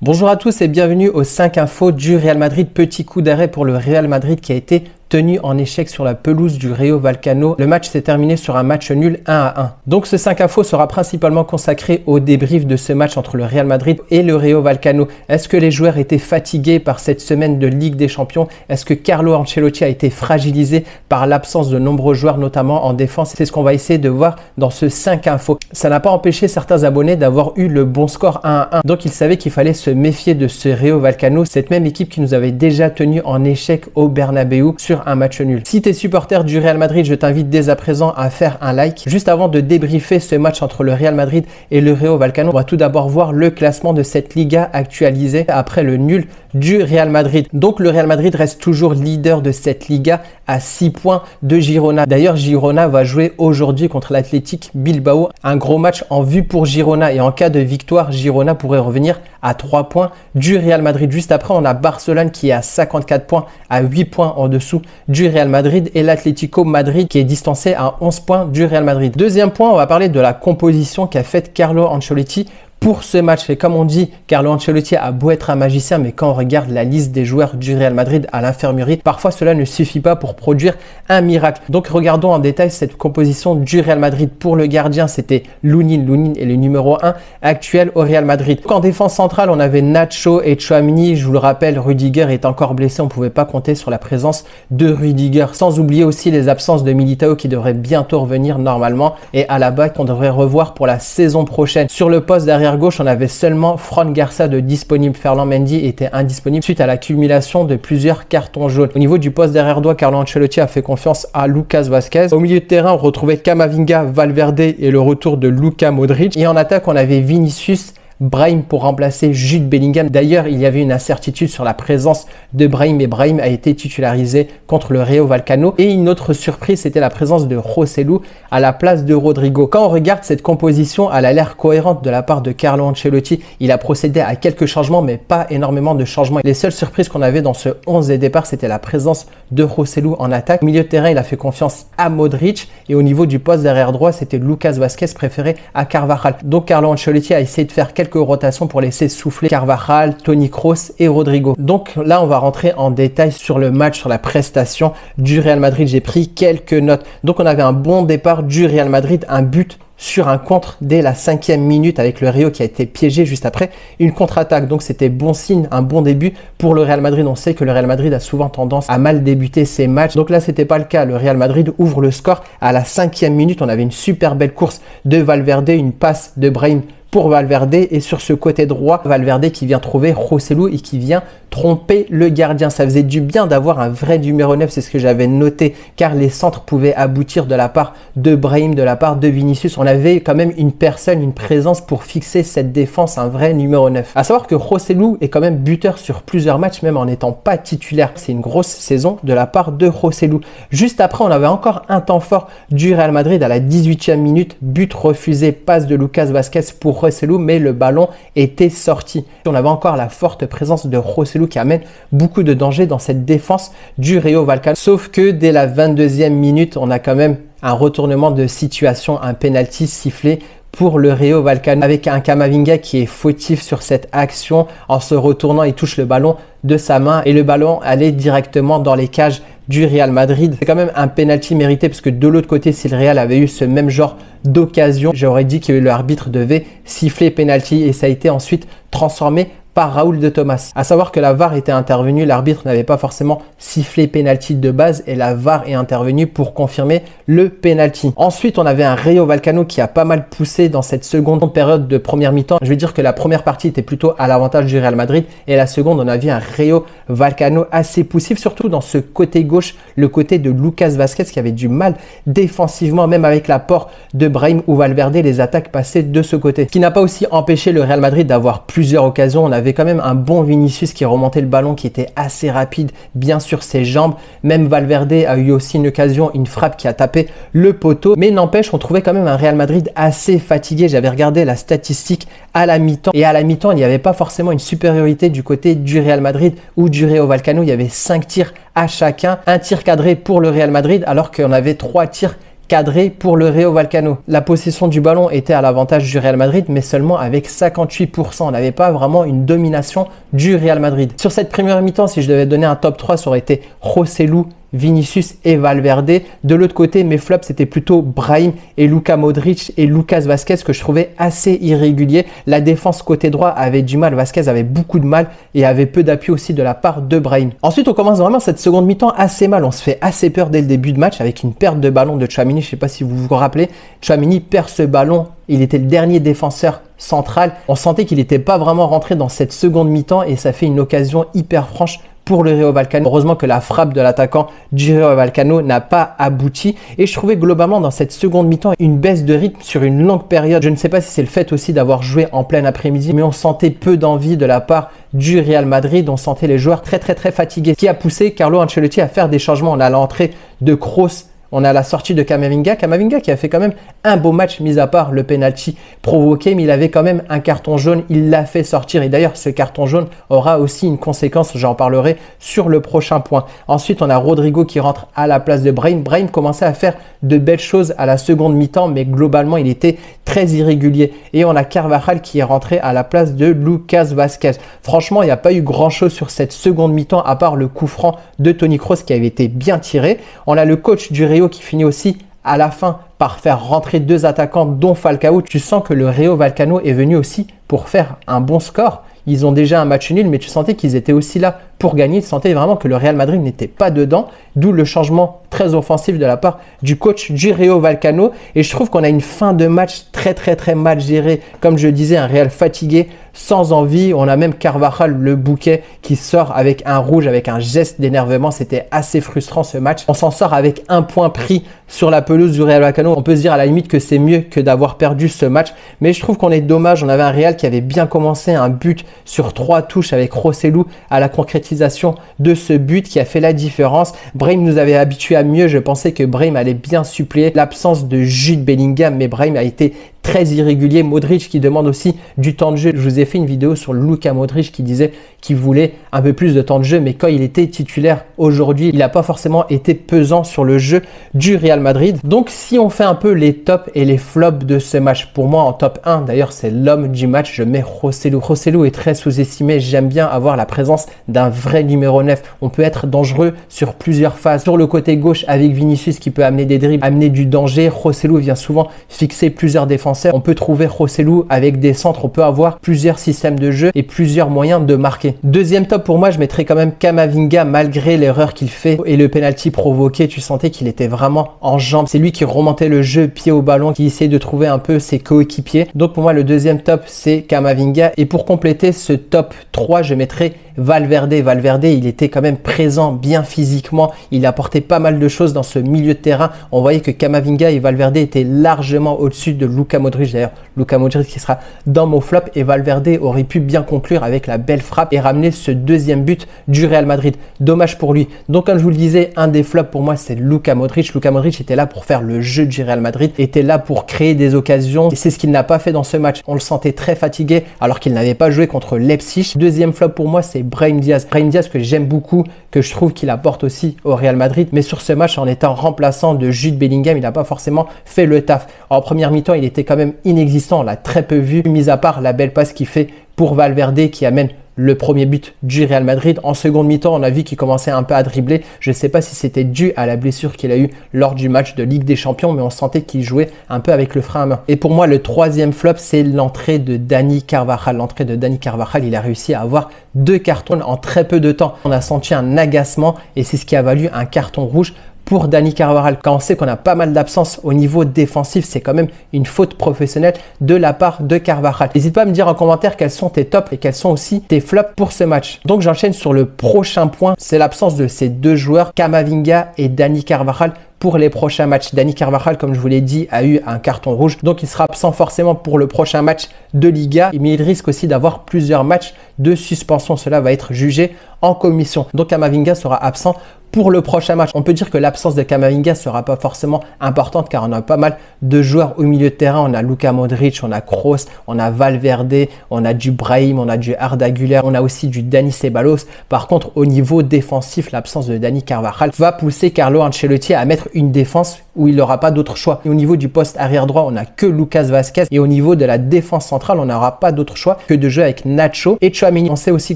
Bonjour à tous et bienvenue aux 5 infos du Real Madrid. Petit coup d'arrêt pour le Real Madrid qui a été tenu en échec sur la pelouse du Rayo Vallecano. Le match s'est terminé sur un match nul 1-1. Donc ce 5 infos sera principalement consacré au débrief de ce match entre le Real Madrid et le Rayo Vallecano. Est-ce que les joueurs étaient fatigués par cette semaine de Ligue des Champions? Est-ce que Carlo Ancelotti a été fragilisé par l'absence de nombreux joueurs, notamment en défense? C'est ce qu'on va essayer de voir dans ce 5 infos. Ça n'a pas empêché certains abonnés d'avoir eu le bon score 1-1. Donc ils savaient qu'il fallait se méfier de ce Rayo Vallecano, cette même équipe qui nous avait déjà tenu en échec au Bernabéu sur un match nul. Si tu es supporter du Real Madrid, je t'invite dès à présent à faire un like. Juste avant de débriefer ce match entre le Real Madrid et le Rayo Vallecano, on va tout d'abord voir le classement de cette Liga actualisée après le nul du Real Madrid. Donc le Real Madrid reste toujours leader de cette Liga à 6 points de Girona. D'ailleurs, Girona va jouer aujourd'hui contre l'Athletic Bilbao. Un gros match en vue pour Girona et en cas de victoire, Girona pourrait revenir à 3 points du Real Madrid. Juste après, on a Barcelone qui est à 54 points, à 8 points en dessous du Real Madrid et l'Atlético Madrid qui est distancé à 11 points du Real Madrid. Deuxième point, on va parler de la composition qu'a faite Carlo Ancelotti pour ce match. Et comme on dit, Carlo Ancelotti a beau être un magicien, mais quand on regarde la liste des joueurs du Real Madrid à l'infirmerie, parfois cela ne suffit pas pour produire un miracle. Donc regardons en détail cette composition du Real Madrid. Pour le gardien, c'était Lunin. Lunin est le numéro 1 actuel au Real Madrid. Donc en défense centrale, on avait Nacho et Tchouaméni. Je vous le rappelle, Rudiger est encore blessé. On ne pouvait pas compter sur la présence de Rudiger. Sans oublier aussi les absences de Militao qui devrait bientôt revenir normalement et Alaba qu'on devrait revoir pour la saison prochaine. Sur le poste d'arrière gauche, on avait seulement Fran Garça de disponible. Ferland Mendy était indisponible suite à l'accumulation de plusieurs cartons jaunes. Au niveau du poste derrière droit, Carlo Ancelotti a fait confiance à Lucas Vazquez. Au milieu de terrain, on retrouvait Camavinga, Valverde et le retour de Luka Modric. Et en attaque, on avait Vinicius, Brahim pour remplacer Jude Bellingham. D'ailleurs, il y avait une incertitude sur la présence de Brahim et Brahim a été titularisé contre le Rayo Vallecano. Et une autre surprise, c'était la présence de Joselu à la place de Rodrigo. Quand on regarde cette composition, elle a l'air cohérente de la part de Carlo Ancelotti. Il a procédé à quelques changements, mais pas énormément de changements. Les seules surprises qu'on avait dans ce 11 des départs, c'était la présence de Joselu en attaque. Au milieu de terrain, il a fait confiance à Modric. Et au niveau du poste derrière droit, c'était Lucas Vazquez préféré à Carvajal. Donc Carlo Ancelotti a essayé de faire quelques rotations pour laisser souffler Carvajal, Toni Kroos et Rodrigo. Donc là, on va rentrer en détail sur le match, sur la prestation du Real Madrid. J'ai pris quelques notes. Donc on avait un bon départ du Real Madrid, un but sur un contre dès la 5e minute avec le Rio qui a été piégé juste après une contre-attaque. Donc c'était bon signe, un bon début pour le Real Madrid. On sait que le Real Madrid a souvent tendance à mal débuter ses matchs. Donc là, c'était pas le cas. Le Real Madrid ouvre le score à la 5e minute. On avait une super belle course de Valverde, une passe de Brahim pour Valverde et sur ce côté droit, Valverde qui vient trouver Joselu et qui vient tromper le gardien. Ça faisait du bien d'avoir un vrai numéro 9, c'est ce que j'avais noté, car les centres pouvaient aboutir de la part de Brahim, de la part de Vinicius. On avait quand même une personne, une présence pour fixer cette défense, un vrai numéro 9. À savoir que Joselu est quand même buteur sur plusieurs matchs, même en n'étant pas titulaire. C'est une grosse saison de la part de Joselu. Juste après, on avait encore un temps fort du Real Madrid à la 18e minute. But refusé, passe de Lucas Vazquez pour Joselu, mais le ballon était sorti. On avait encore la forte présence de Joselu qui amène beaucoup de danger dans cette défense du Rayo Vallecano. Sauf que dès la 22e minute, on a quand même un retournement de situation, un penalty sifflé pour le Rayo Vallecano avec un Camavinga qui est fautif sur cette action. En se retournant, il touche le ballon de sa main et le ballon allait directement dans les cages du Real Madrid. C'est quand même un penalty mérité parce que de l'autre côté, si le Real avait eu ce même genre d'occasion, j'aurais dit que l'arbitre devait siffler penalty et ça a été ensuite transformé par Raúl de Tomás. À savoir que la VAR était intervenue, l'arbitre n'avait pas forcément sifflé penalty de base et la VAR est intervenue pour confirmer le penalty. Ensuite, on avait un Rayo Vallecano qui a pas mal poussé dans cette seconde période de première mi-temps. Je vais dire que la première partie était plutôt à l'avantage du Real Madrid et la seconde, on a vu un Rayo Vallecano assez poussif, surtout dans ce côté gauche, le côté de Lucas Vazquez qui avait du mal défensivement, même avec l'apport de Brahim ou Valverde, les attaques passaient de ce côté. Ce qui n'a pas aussi empêché le Real Madrid d'avoir plusieurs occasions. On avait quand même un bon Vinicius qui remontait le ballon, qui était assez rapide, bien sur ses jambes. Même Valverde a eu aussi une occasion, une frappe qui a tapé le poteau. Mais n'empêche, on trouvait quand même un Real Madrid assez fatigué. J'avais regardé la statistique à la mi-temps. Et à la mi-temps, il n'y avait pas forcément une supériorité du côté du Real Madrid ou du Rayo Vallecano. Il y avait 5 tirs à chacun. Un tir cadré pour le Real Madrid alors qu'on avait 3 tirs cadré pour le Rayo Vallecano. La possession du ballon était à l'avantage du Real Madrid, mais seulement avec 58%. On n'avait pas vraiment une domination du Real Madrid. Sur cette première mi-temps, si je devais donner un top 3, ça aurait été Joselu, Vinicius et Valverde. De l'autre côté, mes flops, c'était plutôt Brahim et Luka Modric et Lucas Vazquez que je trouvais assez irréguliers. La défense côté droit avait du mal, Vazquez avait beaucoup de mal et avait peu d'appui aussi de la part de Brahim. Ensuite, on commence vraiment cette seconde mi-temps assez mal. On se fait assez peur dès le début de match avec une perte de ballon de Tchouaméni. Je ne sais pas si vous vous rappelez, Tchouaméni perd ce ballon. Il était le dernier défenseur central. On sentait qu'il n'était pas vraiment rentré dans cette seconde mi-temps et ça fait une occasion hyper franche pour le Rayo Vallecano. Heureusement que la frappe de l'attaquant du Rayo Vallecano n'a pas abouti et je trouvais globalement dans cette seconde mi-temps une baisse de rythme sur une longue période. Je ne sais pas si c'est le fait aussi d'avoir joué en plein après-midi, mais on sentait peu d'envie de la part du Real Madrid. On sentait les joueurs très fatigués, ce qui a poussé Carlo Ancelotti à faire des changements. On a l'entrée de Kroos. On a la sortie de Camavinga qui a fait quand même un beau match, mis à part le penalty provoqué, mais il avait quand même un carton jaune, il l'a fait sortir et d'ailleurs ce carton jaune aura aussi une conséquence, j'en parlerai sur le prochain point. Ensuite, on a Rodrigo qui rentre à la place de Brahim. Brahim commençait à faire de belles choses à la seconde mi-temps, mais globalement, il était très irrégulier. Et on a Carvajal qui est rentré à la place de Lucas Vazquez. Franchement, il n'y a pas eu grand-chose sur cette seconde mi-temps, à part le coup franc de Toni Kroos qui avait été bien tiré. On a le coach du Rayo qui finit aussi à la fin par faire rentrer deux attaquants dont Falcao. Tu sens que le Rayo Vallecano est venu aussi pour faire un bon score. Ils ont déjà un match nul, mais tu sentais qu'ils étaient aussi là pour gagner. Tu sentais vraiment que le Real Madrid n'était pas dedans, d'où le changement très offensif de la part du coach du Rayo Vallecano. Et je trouve qu'on a une fin de match très mal gérée. Comme je disais, un Real fatigué, sans envie. On a même Carvajal, le bouquet, qui sort avec un rouge, avec un geste d'énervement. C'était assez frustrant ce match. On s'en sort avec un point pris sur la pelouse du Real Vallecano. On peut se dire à la limite que c'est mieux que d'avoir perdu ce match. Mais je trouve qu'on est dommage. On avait un Real qui avait bien commencé, un but sur 3 touches avec Joselu à la concrétisation de ce but qui a fait la différence. Brahim nous avait habitués à mieux. Je pensais que Brahim allait bien suppléer l'absence de Jude Bellingham, mais Brahim a été très irrégulier. Modric qui demande aussi du temps de jeu. Je vous ai fait une vidéo sur Luka Modric qui disait qu'il voulait un peu plus de temps de jeu, mais quand il était titulaire aujourd'hui, il n'a pas forcément été pesant sur le jeu du Real Madrid. Donc si on fait un peu les tops et les flops de ce match, pour moi en top 1, d'ailleurs c'est l'homme du match, je mets Joselu. Joselu est très sous-estimé. J'aime bien avoir la présence d'un vrai numéro 9. On peut être dangereux sur plusieurs phases. Sur le côté gauche avec Vinicius qui peut amener des dribbles, amener du danger. Joselu vient souvent fixer plusieurs défenseurs. On peut trouver Joselu avec des centres. On peut avoir plusieurs systèmes de jeu et plusieurs moyens de marquer. Deuxième top pour moi, je mettrais quand même Camavinga malgré l'erreur qu'il fait et le penalty provoqué. Tu sentais qu'il était vraiment en jambes. C'est lui qui remontait le jeu pied au ballon, qui essayait de trouver un peu ses coéquipiers. Donc pour moi, le deuxième top, c'est Camavinga. Et pour compléter ce top 3, je mettrais Valverde. Valverde, il était quand même présent bien physiquement. Il apportait pas mal de choses dans ce milieu de terrain. On voyait que Camavinga et Valverde étaient largement au-dessus de Luka Modric. D'ailleurs, Luka Modric qui sera dans mon flop et Valverde aurait pu bien conclure avec la belle frappe et ramener ce deuxième but du Real Madrid. Dommage pour lui. Donc, comme je vous le disais, un des flops pour moi, c'est Luka Modric. Luka Modric était là pour faire le jeu du Real Madrid, était là pour créer des occasions et c'est ce qu'il n'a pas fait dans ce match. On le sentait très fatigué alors qu'il n'avait pas joué contre Leipzig. Deuxième flop pour moi, c'est Brahim Diaz. Brahim Diaz que j'aime beaucoup, que je trouve qu'il apporte aussi au Real Madrid. Mais sur ce match, en étant remplaçant de Jude Bellingham, il n'a pas forcément fait le taf. En première mi-temps, il était quand même inexistant. On l'a très peu vu, mis à part la belle passe qu'il fait pour Valverde qui amène le premier but du Real Madrid. En seconde mi-temps, on a vu qu'il commençait un peu à dribbler. Je ne sais pas si c'était dû à la blessure qu'il a eue lors du match de Ligue des Champions, mais on sentait qu'il jouait un peu avec le frein à main. Et pour moi, le troisième flop, c'est l'entrée de Dani Carvajal. L'entrée de Dani Carvajal, il a réussi à avoir 2 cartons en très peu de temps. On a senti un agacement et c'est ce qui a valu un carton rouge pour Dani Carvajal. Quand on sait qu'on a pas mal d'absence au niveau défensif, c'est quand même une faute professionnelle de la part de Carvajal. N'hésite pas à me dire en commentaire quels sont tes tops et quels sont aussi tes flops pour ce match. Donc j'enchaîne sur le prochain point, c'est l'absence de ces deux joueurs, Camavinga et Dani Carvajal, pour les prochains matchs. Dani Carvajal, comme je vous l'ai dit, a eu un carton rouge, donc il sera absent forcément pour le prochain match de Liga, mais il risque aussi d'avoir plusieurs matchs de suspension. Cela va être jugé en commission. Donc Camavinga sera absent pour le prochain match. On peut dire que l'absence de Camavinga ne sera pas forcément importante car on a pas mal de joueurs au milieu de terrain. On a Luka Modric, on a Kroos, on a Valverde, on a du Brahim, on a du Arda Güler, on a aussi du Dani Ceballos. Par contre, au niveau défensif, l'absence de Dani Carvajal va pousser Carlo Ancelotti à mettre une défense où il n'aura pas d'autre choix. Et au niveau du poste arrière droit, on n'a que Lucas Vazquez. Et au niveau de la défense centrale, on n'aura pas d'autre choix que de jouer avec Nacho et Tchouaméni. On sait aussi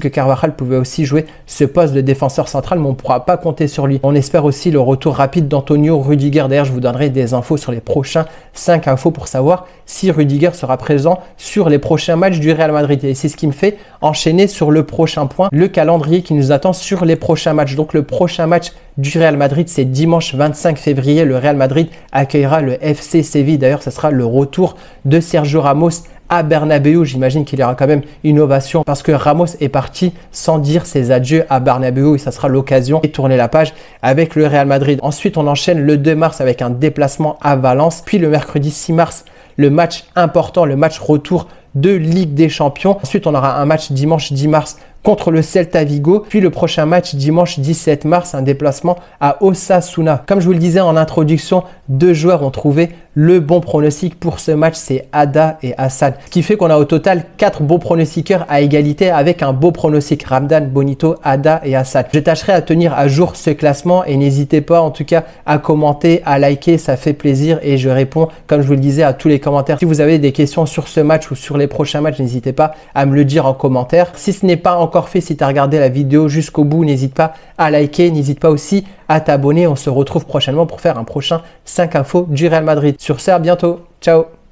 que Carvajal pouvait aussi jouer ce poste de défenseur central, mais on ne pourra pas compter sur lui. On espère aussi le retour rapide d'Antonio Rudiger. D'ailleurs, je vous donnerai des infos sur les prochains 5 infos pour savoir si Rudiger sera présent sur les prochains matchs du Real Madrid. Et c'est ce qui me fait enchaîner sur le prochain point, le calendrier qui nous attend sur les prochains matchs. Donc le prochain match du Real Madrid, c'est dimanche 25 février. Le Real Madrid accueillera le FC Séville. D'ailleurs, ce sera le retour de Sergio Ramos à Bernabéu. J'imagine qu'il y aura quand même une ovation parce que Ramos est parti sans dire ses adieux à Bernabéu et ça sera l'occasion de tourner la page avec le Real Madrid. Ensuite, on enchaîne le 2 mars avec un déplacement à Valence. Puis le mercredi 6 mars, le match important, le match retour de Ligue des Champions. Ensuite, on aura un match dimanche 10 mars contre le Celta Vigo. Puis le prochain match dimanche 17 mars, un déplacement à Osasuna. Comme je vous le disais en introduction, 2 joueurs ont trouvé le bon pronostic pour ce match, c'est Ada et Hassan. Ce qui fait qu'on a au total 4 bons pronostiqueurs à égalité avec un beau pronostic. Ramdan, Bonito, Ada et Hassan. Je tâcherai à tenir à jour ce classement et n'hésitez pas en tout cas à commenter, à liker, ça fait plaisir et je réponds comme je vous le disais à tous les commentaires. Si vous avez des questions sur ce match ou sur les prochains matchs, n'hésitez pas à me le dire en commentaire. Si ce n'est pas encore fait, si tu as regardé la vidéo jusqu'au bout, n'hésite pas à liker, n'hésite pas aussi à t'abonner. On se retrouve prochainement pour faire un prochain 5 infos du Real Madrid. Sur ce, à bientôt. Ciao.